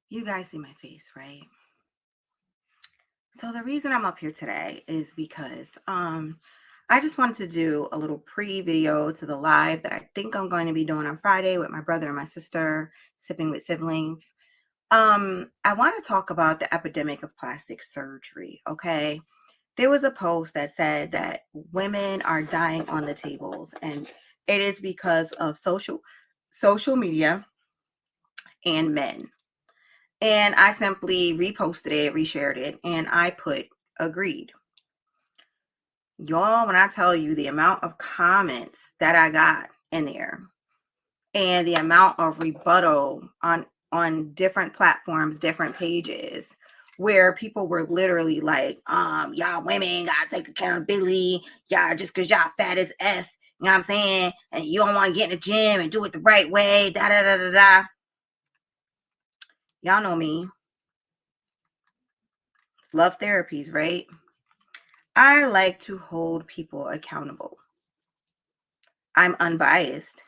You guys see my face, right? So the reason I'm up here today is because I just wanted to do a little pre-video to the live that I think I'm going to be doing on Friday with my brother and my sister, sipping with siblings. I want to talk about the epidemic of plastic surgery, okay? There was a post that said that women are dying on the tables, and it is because of social media and men. And I simply reposted it, reshared it, and I put agreed. Y'all, when I tell you the amount of comments that I got in there and the amount of rebuttal on different platforms, different pages, where people were literally like, y'all women gotta take accountability. Y'all just cause y'all fat as F, you know what I'm saying? And you don't want to get in the gym and do it the right way, da da da da da. Y'all know me. It's love therapies, right? I like to hold people accountable. I'm unbiased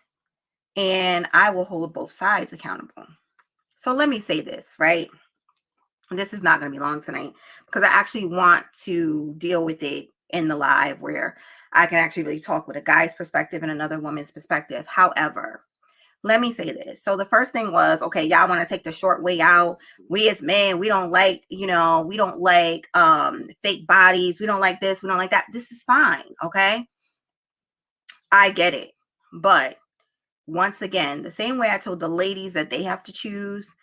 and I will hold both sides accountable. So let me say this, right? This is not going to be long tonight because I actually want to deal with it in the live where I can actually really talk with a guy's perspective and another woman's perspective. However, let me say this. So the first thing was, okay, y'all want to take the short way out. We as men, we don't like, we don't like fake bodies. We don't like this. We don't like that. This is fine. Okay. I get it. But once again, the same way I told the ladies that they have to choose,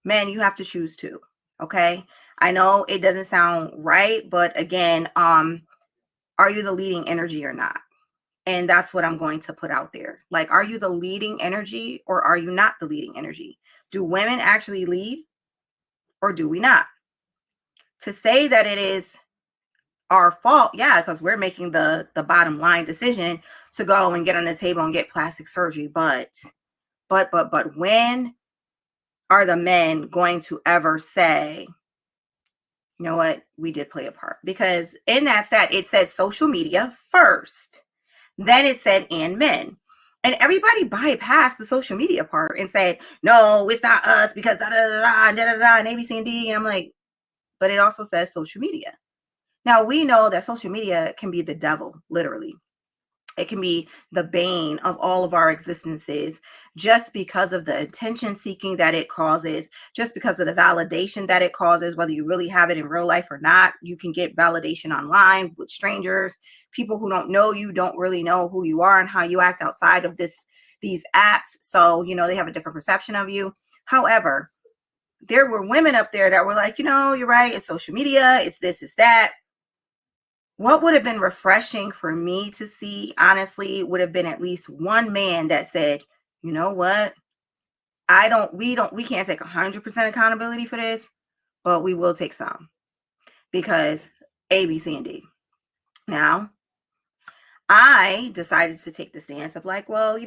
men, you have to choose too. Okay. I know it doesn't sound right, but again, are you the leading energy or not? And that's what I'm going to put out there. Like, are you the leading energy or are you not the leading energy? Do women actually lead or do we not? To say that it is our fault, yeah, because we're making the bottom line decision to go and get on the table and get plastic surgery. But when are the men going to ever say, you know what, we did play a part? Because in that stat, it said social media first. Then it said and men. And everybody bypassed the social media part and said, no, it's not us because da da da da da da da and ABC and D. And I'm like, but it also says social media. Now we know that social media can be the devil, literally. It can be the bane of all of our existences just because of the attention seeking that it causes, just because of the validation that it causes, whether you really have it in real life or not. You can get validation online with strangers, people who don't know you, don't really know who you are and how you act outside of these apps. So, they have a different perception of you. However, there were women up there that were like, you're right. It's social media. It's this, it's that. What would have been refreshing for me to see, honestly, would have been at least one man that said, you know what? We can't take 100% accountability for this, but we will take some because A, B, C, and D. Now, I decided to take the stance of like, well,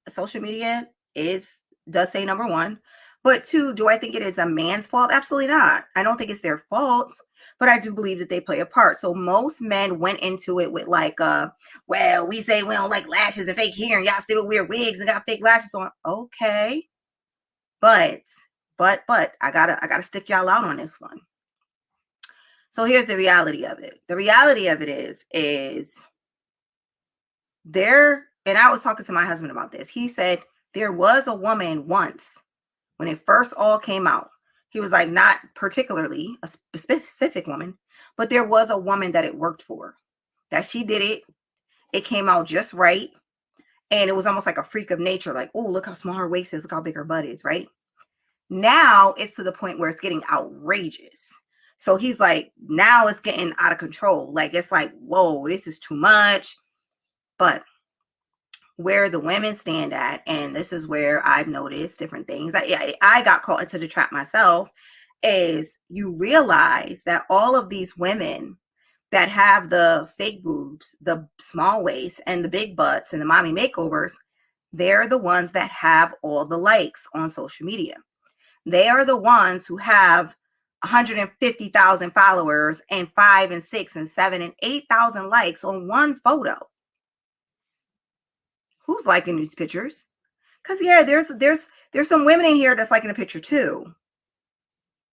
social media does say number one, but two, do I think it is a man's fault? Absolutely not. I don't think it's their fault, but I do believe that they play a part. So most men went into it with like, well, we say we don't like lashes and fake hair and y'all still wear wigs and got fake lashes on. Okay. But I gotta stick y'all out on this one. So here's the reality of it. The reality of it is there, and I was talking to my husband about this. He said there was a woman once when it first all came out. He was like, not particularly a specific woman, but there was a woman that it worked for, that she did it. It came out just right. And it was almost like a freak of nature. Like, oh, look how small her waist is. Look how big her butt is, right? Now it's to the point where it's getting outrageous. So he's like, now it's getting out of control. Like, it's like, whoa, this is too much. But where the women stand at, and this is where I've noticed different things. I got caught into the trap myself, is you realize that all of these women that have the fake boobs, the small waists, and the big butts and the mommy makeovers, they're the ones that have all the likes on social media. They are the ones who have 150,000 followers and 5 and 6 and 7 and 8,000 likes on one photo. Who's liking these pictures? Because yeah, there's some women in here that's liking the picture too.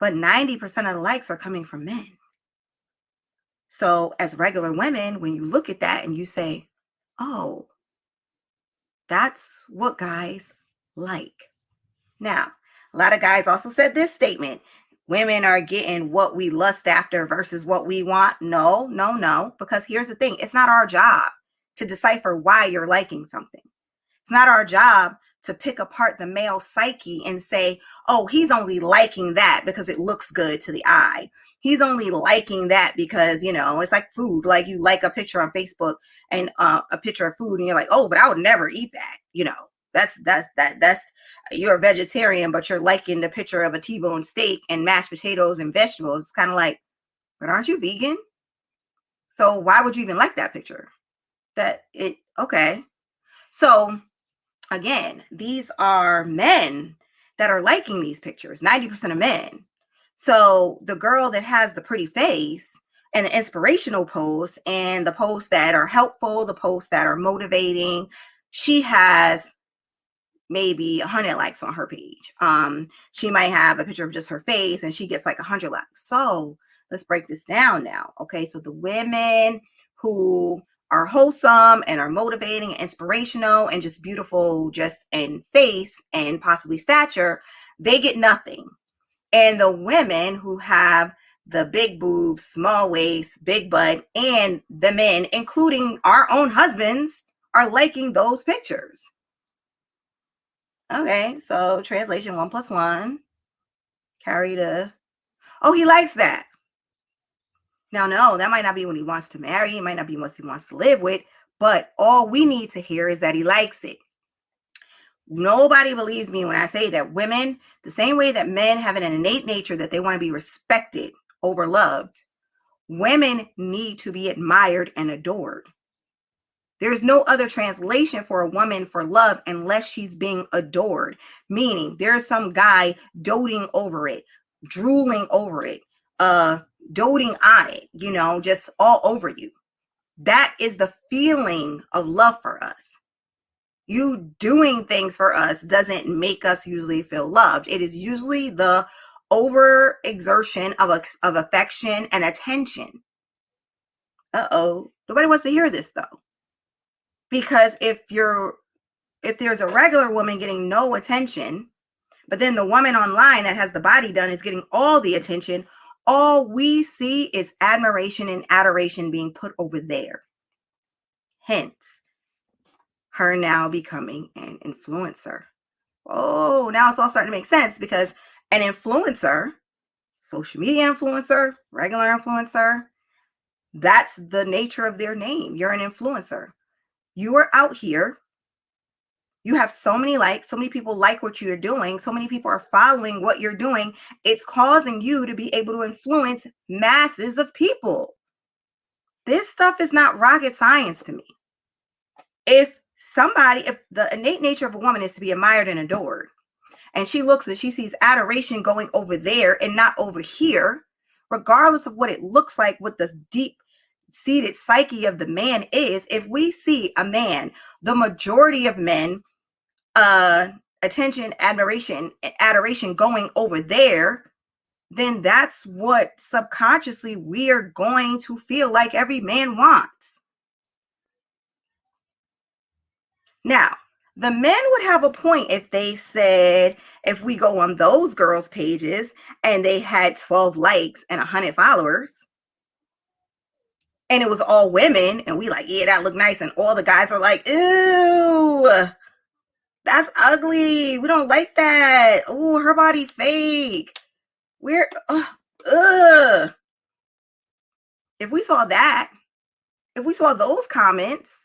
but 90% of the likes are coming from men. So as regular women, when you look at that and you say, oh, that's what guys like. Now, a lot of guys also said this statement: women are getting what we lust after versus what we want. No, no, no. Because here's the thing: it's not our job to decipher why you're liking something. It's not our job to pick apart the male psyche and say, oh, he's only liking that because it looks good to the eye. He's only liking that because, it's like food. Like you like a picture on Facebook and a picture of food and you're like, oh, but I would never eat that. That's you're a vegetarian, but you're liking the picture of a T-bone steak and mashed potatoes and vegetables. It's kind of like, but aren't you vegan? So why would you even like that picture? Okay. So again, these are men that are liking these pictures, 90% of men. So the girl that has the pretty face and the inspirational posts and the posts that are helpful, the posts that are motivating, she has maybe 100 likes on her page. She might have a picture of just her face and she gets like 100 likes. So let's break this down now. Okay, so the women who are wholesome and are motivating and inspirational and just beautiful just in face and possibly stature, they get nothing. And the women who have the big boobs, small waist, big butt, and the men, including our own husbands, are liking those pictures. Okay, so translation 1 + 1. Carry the, oh, he likes that. Now, no, that might not be what he wants to marry. It might not be what he wants to live with, but all we need to hear is that he likes it. Nobody believes me when I say that women, the same way that men have an innate nature that they want to be respected over loved, women need to be admired and adored. There's no other translation for a woman for love unless she's being adored, meaning there's some guy doting over it, drooling over it, doting on it, just all over you. That is the feeling of love for us. You doing things for us doesn't make us usually feel loved. It is usually the overexertion of affection and attention. Nobody wants to hear this though. Because if there's a regular woman getting no attention, but then the woman online that has the body done is getting all the attention, all we see is admiration and adoration being put over there. Hence, her now becoming an influencer. Oh, now it's all starting to make sense because an influencer, social media influencer, regular influencer, that's the nature of their name. You're an influencer. You are out here. You have so many likes, so many people like what you're doing, so many people are following what you're doing. It's causing you to be able to influence masses of people. This stuff is not rocket science to me. If the innate nature of a woman is to be admired and adored, and she looks and she sees adoration going over there and not over here, regardless of what it looks like, what the deep seated psyche of the man is, if we see a man, the majority of men, attention, adoration going over there, then that's what subconsciously we are going to feel like every man wants. Now, the men would have a point if they said, if we go on those girls' pages and they had 12 likes and 100 followers, and it was all women, and we like, yeah, that looked nice, and all the guys are like, ew, that's ugly. We don't like that. Oh, her body fake. Ugh. If we saw that, if we saw those comments,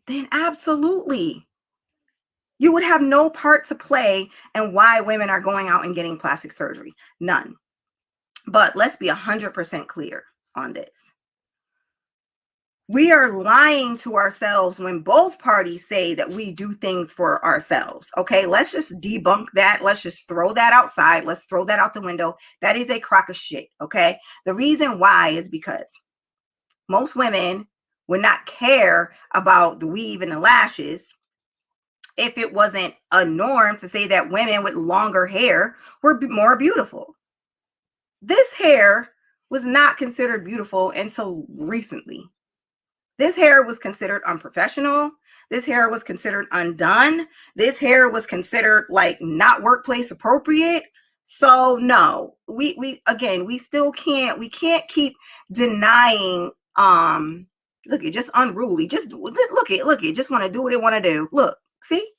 then absolutely. You would have no part to play in why women are going out and getting plastic surgery. None. But let's be 100% clear on this. We are lying to ourselves when both parties say that we do things for ourselves. Okay, let's just debunk that. Let's just throw that outside. Let's throw that out the window. That is a crock of shit. Okay, the reason why is because most women would not care about the weave and the lashes if it wasn't a norm to say that women with longer hair were more beautiful. This hair was not considered beautiful until recently. This hair was considered unprofessional. This hair was considered undone. This hair was considered like not workplace appropriate. So no, we again, we still can't, we can't keep denying, look, it just unruly. Just look it, just want to do what it want to do. Look, see?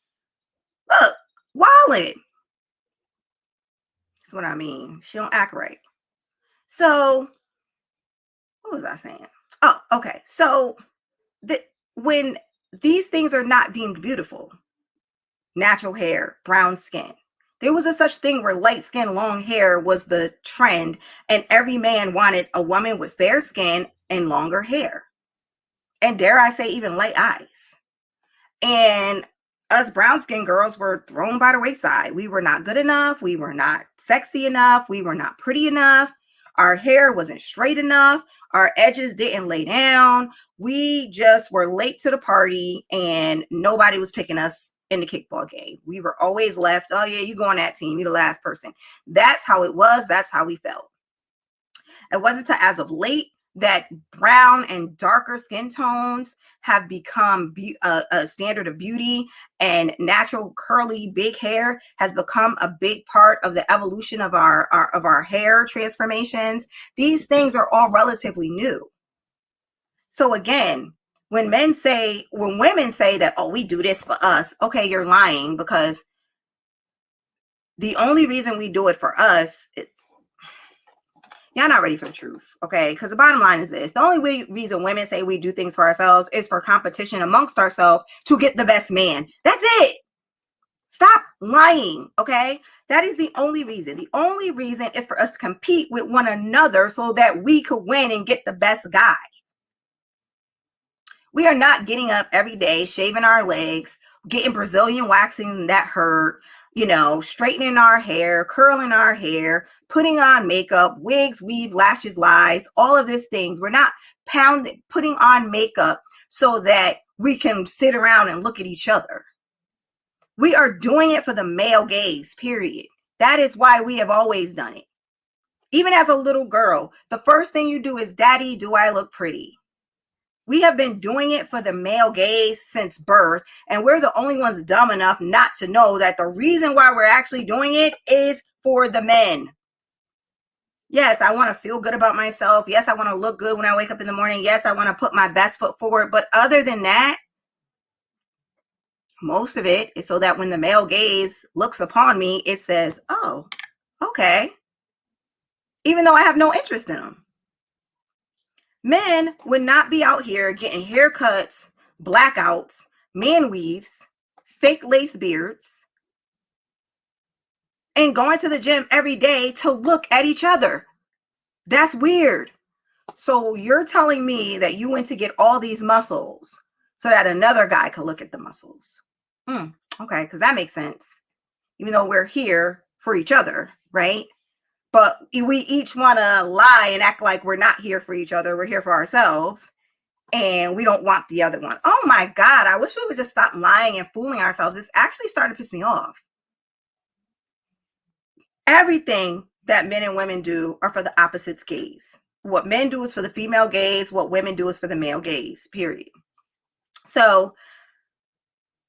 Look, Wallet. That's what I mean. She don't act right. So what was I saying? Oh, okay. So when these things are not deemed beautiful, natural hair, brown skin, there was a such thing where light skin, long hair was the trend, and every man wanted a woman with fair skin and longer hair. And dare I say, even light eyes. And us brown skinned girls were thrown by the wayside. We were not good enough. We were not sexy enough. We were not pretty enough. Our hair wasn't straight enough. Our edges didn't lay down. We just were late to the party and nobody was picking us in the kickball game. We were always left. Oh yeah, you go on that team. You're the last person. That's how it was. That's how we felt. It wasn't until as of late that brown and darker skin tones have become a standard of beauty, and natural curly big hair has become a big part of the evolution of our hair transformations. These things are all relatively new. So again, when women say that, oh, we do this for us, okay, you're lying, because the only reason we do it for us, y'all not ready for the truth, okay? Because the bottom line is this. The only reason women say we do things for ourselves is for competition amongst ourselves to get the best man. That's it. Stop lying, okay? That is the only reason. The only reason is for us to compete with one another so that we could win and get the best guy. We are not getting up every day, shaving our legs, getting Brazilian waxing that hurt, straightening our hair, curling our hair, putting on makeup, wigs, weave, lashes, lies, all of these things. We're not putting on makeup so that we can sit around and look at each other. We are doing it for the male gaze, period. That is why we have always done it. Even as a little girl, the first thing you do is, Daddy, do I look pretty? We have been doing it for the male gaze since birth, and we're the only ones dumb enough not to know that the reason why we're actually doing it is for the men. Yes, I want to feel good about myself. Yes, I want to look good when I wake up in the morning. Yes, I want to put my best foot forward. But other than that, most of it is so that when the male gaze looks upon me, it says, oh, okay. Even though I have no interest in them. Men would not be out here getting haircuts, blackouts, man weaves, fake lace beards, and going to the gym every day to look at each other. That's weird. So you're telling me that you went to get all these muscles so that another guy could look at the muscles. Okay, because that makes sense. Even though we're here for each other, right? But we each want to lie and act like we're not here for each other. We're here for ourselves. And we don't want the other one. Oh my God, I wish we would just stop lying and fooling ourselves. It's actually starting to piss me off. Everything that men and women do are for the opposite's gaze. What men do is for the female gaze. What women do is for the male gaze, period. So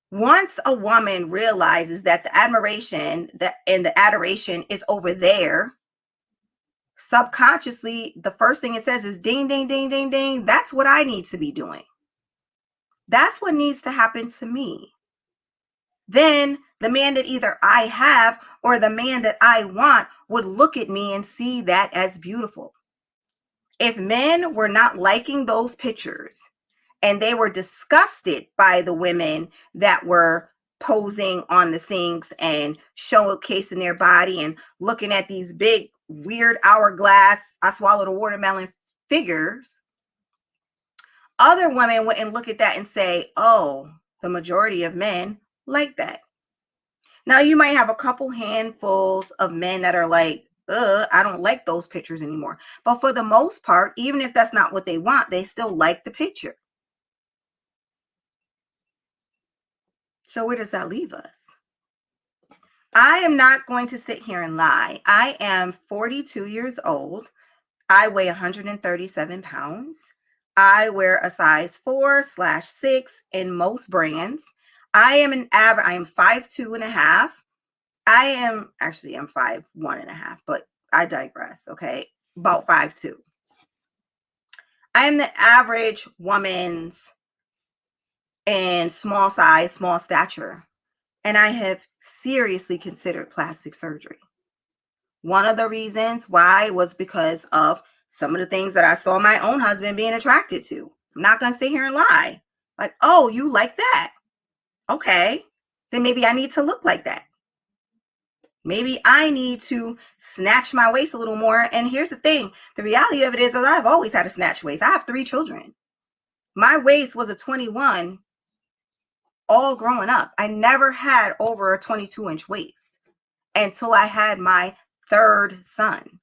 once a woman realizes that the admiration and the adoration is over there, subconsciously, the first thing it says is ding, ding, ding, ding, ding. That's what I need to be doing. That's what needs to happen to me. Then the man that either I have or the man that I want would look at me and see that as beautiful. If men were not liking those pictures and they were disgusted by the women that were posing on the sinks and showcasing their body and looking at these big, weird hourglass, I swallowed a watermelon figures, other women wouldn't look at that and say, oh, the majority of men like that. Now, you might have a couple handfuls of men that are like, I don't like those pictures anymore. But for the most part, even if that's not what they want, they still like the picture. So where does that leave us? I am not going to sit here and lie. I am 42 years old. I weigh 137 pounds. I wear a size 4/6 in most brands. I am an average, I am 5'2" and a half. I'm 5'1" and a half, but I digress. Okay. About 5'2". I am the average woman's in small size, small stature. And I have seriously considered plastic surgery. One of the reasons why was because of some of the things that I saw my own husband being attracted to. I'm not going to sit here and lie. Like, oh, you like that? Okay. Then maybe I need to look like that. Maybe I need to snatch my waist a little more. And here's the thing. The reality of it is that I've always had a snatch waist. I have 3 children. My waist was a 21 all growing up. I never had over a 22-inch waist until I had my 3rd son.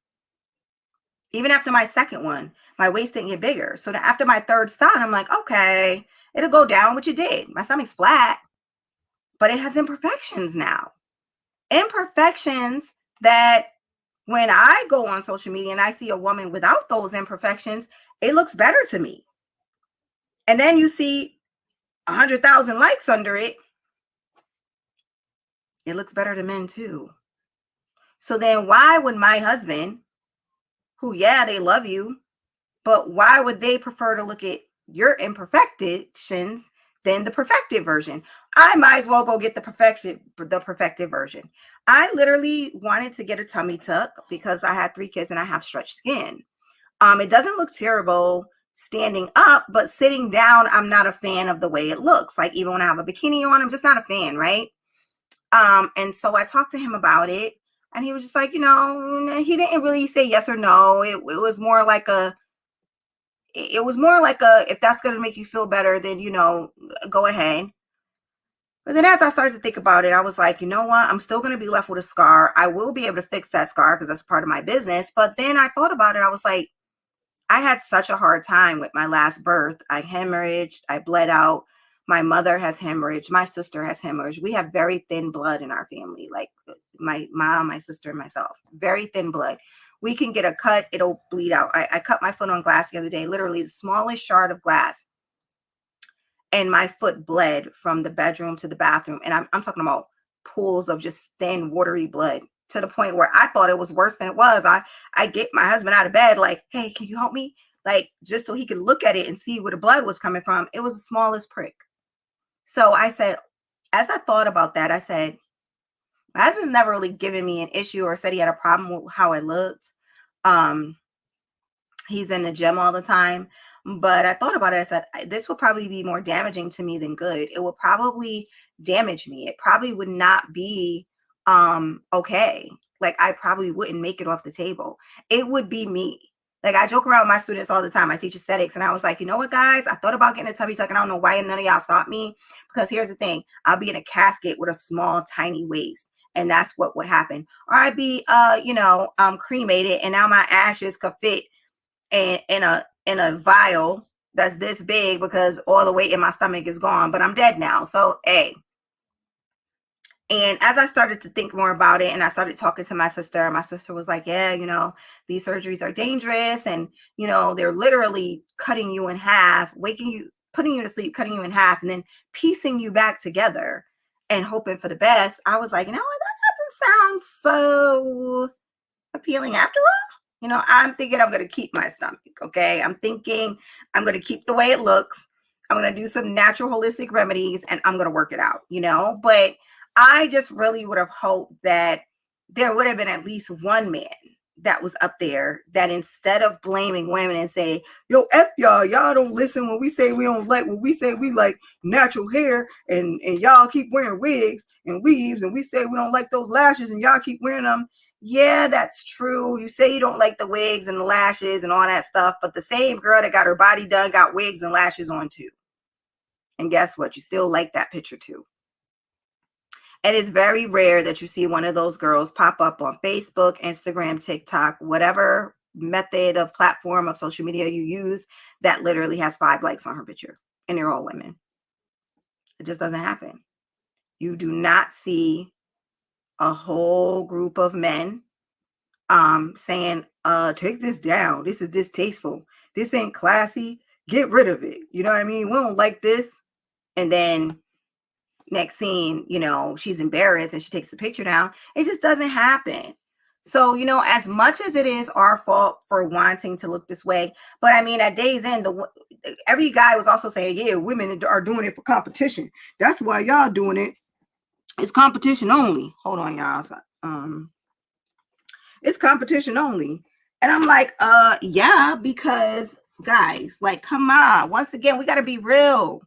Even after my 2nd one, my waist didn't get bigger. So after my 3rd son, I'm like, okay, it'll go down, which it did. My stomach's flat, but it has imperfections now. Imperfections that when I go on social media and I see a woman without those imperfections, it looks better to me. And then you see 100,000 likes under it. It looks better to men too. So then why would my husband, who, yeah, they love you, but why would they prefer to look at your imperfections than the perfected version? I might as well go get the perfected version. I literally wanted to get a tummy tuck because I had 3 kids and I have stretched skin. It doesn't look terrible standing up, but sitting down, I'm not a fan of the way it looks. Like even when I have a bikini on, I'm just not a fan, right? And so I talked to him about it, and he was just like, he didn't really say yes or no. It was more like if that's going to make you feel better, then, go ahead. But then as I started to think about it, I was like, you know what? I'm still going to be left with a scar. I will be able to fix that scar because that's part of my business. But then I thought about it. I was like, I had such a hard time with my last birth. I hemorrhaged. I bled out. My mother has hemorrhaged. My sister has hemorrhaged. We have very thin blood in our family, like my mom, my sister, and myself. Very thin blood. We can get a cut. It'll bleed out. I cut my foot on glass the other day, literally the smallest shard of glass. And my foot bled from the bedroom to the bathroom. And I'm talking about pools of just thin, watery blood to the point where I thought it was worse than it was. I get my husband out of bed like, hey, can you help me? Like, just so he could look at it and see where the blood was coming from. It was the smallest prick. So I said, as I thought about that, I said, my husband's never really given me an issue or said he had a problem with how I looked. He's in the gym all the time. But I thought about it. I said, this will probably be more damaging to me than good. It will probably damage me. It probably would not be okay. Like I probably wouldn't make it off the table. It would be me. Like I joke around with my students all the time. I teach aesthetics, and I was like, you know what, guys? I thought about getting a tummy tuck, and I don't know why none of y'all stopped me. Because here's the thing: I'll be in a casket with a small, tiny waist, and that's what would happen. Or I'd be, cremated, and now my ashes could fit in a vial that's this big because all the weight in my stomach is gone, but I'm dead now. So, hey. And as I started to think more about it and I started talking to my sister was like, yeah, these surgeries are dangerous. And, they're literally cutting you in half, putting you to sleep, cutting you in half, and then piecing you back together and hoping for the best. I was like, that doesn't sound so appealing after all. I'm thinking I'm going to keep my stomach. Okay. I'm thinking I'm going to keep the way it looks. I'm going to do some natural holistic remedies and I'm going to work it out, but I just really would have hoped that there would have been at least one man that was up there that instead of blaming women and say, yo, F y'all don't listen when we say we don't like, when we say we like natural hair and y'all keep wearing wigs and weaves and we say we don't like those lashes and y'all keep wearing them. Yeah, that's true. You say you don't like the wigs and the lashes and all that stuff, but the same girl that got her body done got wigs and lashes on too. And guess what? You still like that picture too. And it's very rare that you see one of those girls pop up on Facebook, Instagram, TikTok, whatever method of platform of social media you use that literally has 5 likes on her picture. And they're all women. It just doesn't happen. You do not see a whole group of men saying, take this down. This is distasteful. This ain't classy. Get rid of it. You know what I mean? We don't like this. And then next scene, she's embarrassed and she takes the picture down. It just doesn't happen. So, as much as it is our fault for wanting to look this way, but I mean, at day's end, every guy was also saying, yeah, women are doing it for competition. That's why y'all doing it. It's competition only. Hold on, y'all. It's competition only. And I'm like, yeah, because guys, like, come on. Once again, we got to be real.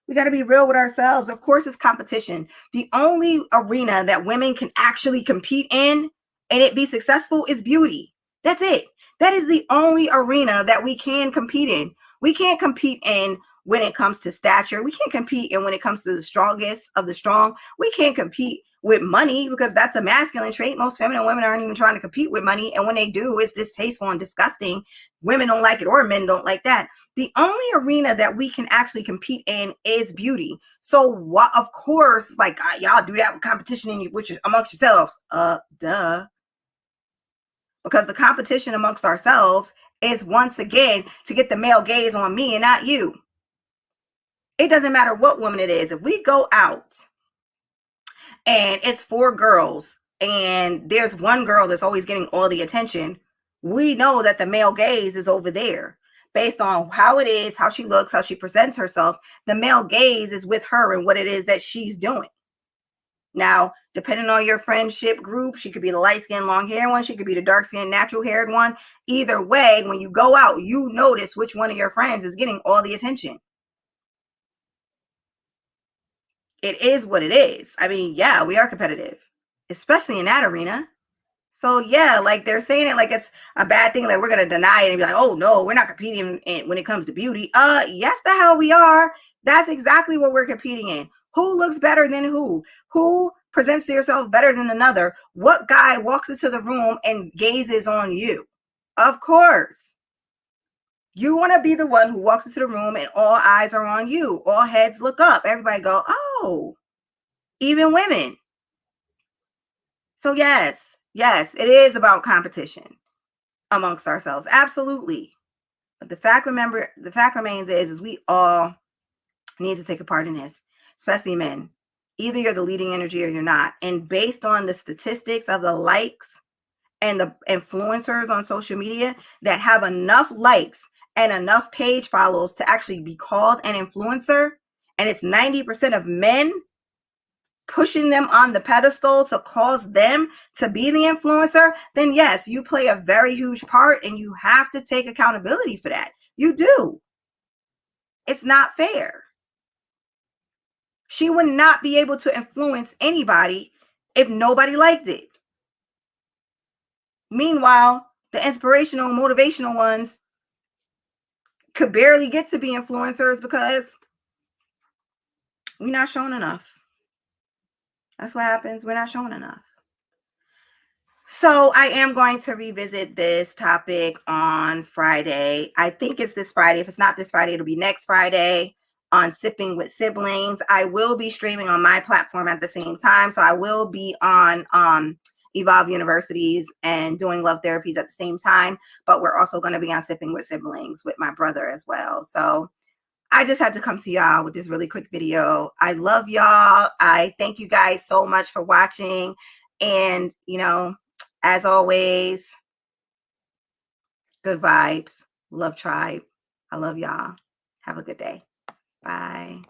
We got to be real with ourselves. Of course, it's competition. The only arena that women can actually compete in and it be successful is beauty. That's it. That is the only arena that we can compete in. We can't compete in when it comes to stature. We can't compete in when it comes to the strongest of the strong. We can't compete with money because that's a masculine trait. Most feminine women aren't even trying to compete with money. And when they do, it's distasteful and disgusting. Women don't like it or men don't like that. The only arena that we can actually compete in is beauty. So what, of course, like y'all do that with competition amongst yourselves. Duh. Because the competition amongst ourselves is once again to get the male gaze on me and not you. It doesn't matter what woman it is. If we go out and it's 4 girls and there's one girl that's always getting all the attention, we know that the male gaze is over there. Based on how it is, how she looks, how she presents herself, the male gaze is with her and what it is that she's doing. Now, depending on your friendship group, she could be the light-skinned, long-haired one. She could be the dark-skinned, natural-haired one. Either way, when you go out, you notice which one of your friends is getting all the attention. It is what it is. I mean, yeah, we are competitive, especially in that arena. So yeah, like they're saying it like it's a bad thing. Like we're gonna deny it and be like, oh no, we're not competing when it comes to beauty. Yes, the hell we are. That's exactly what we're competing in. Who looks better than who? Who presents yourself better than another? What guy walks into the room and gazes on you? Of course. You want to be the one who walks into the room and all eyes are on you. All heads look up. Everybody go, oh, even women. So yes, it is about competition amongst ourselves. Absolutely. But the fact remains is we all need to take a part in this, especially men. Either you're the leading energy or you're not. And based on the statistics of the likes and the influencers on social media that have enough likes and enough page follows to actually be called an influencer, and it's 90% of men pushing them on the pedestal to cause them to be the influencer, then yes, you play a very huge part and you have to take accountability for that. You do. It's not fair. She would not be able to influence anybody if nobody liked it. Meanwhile, the inspirational, motivational ones could barely get to be influencers because we're not showing enough. That's what happens. We're not showing enough. So I am going to revisit this topic on Friday. I think it's this Friday. If it's not this Friday, it'll be next Friday on Sipping with Siblings. I will be streaming on my platform at the same time. So I will be on Evolve Universities and doing love therapies at the same time. But we're also going to be on Sipping with Siblings with my brother as well. So I just had to come to y'all with this really quick video. I love y'all. I thank you guys so much for watching. And, as always, good vibes. Love tribe. I love y'all. Have a good day. Bye.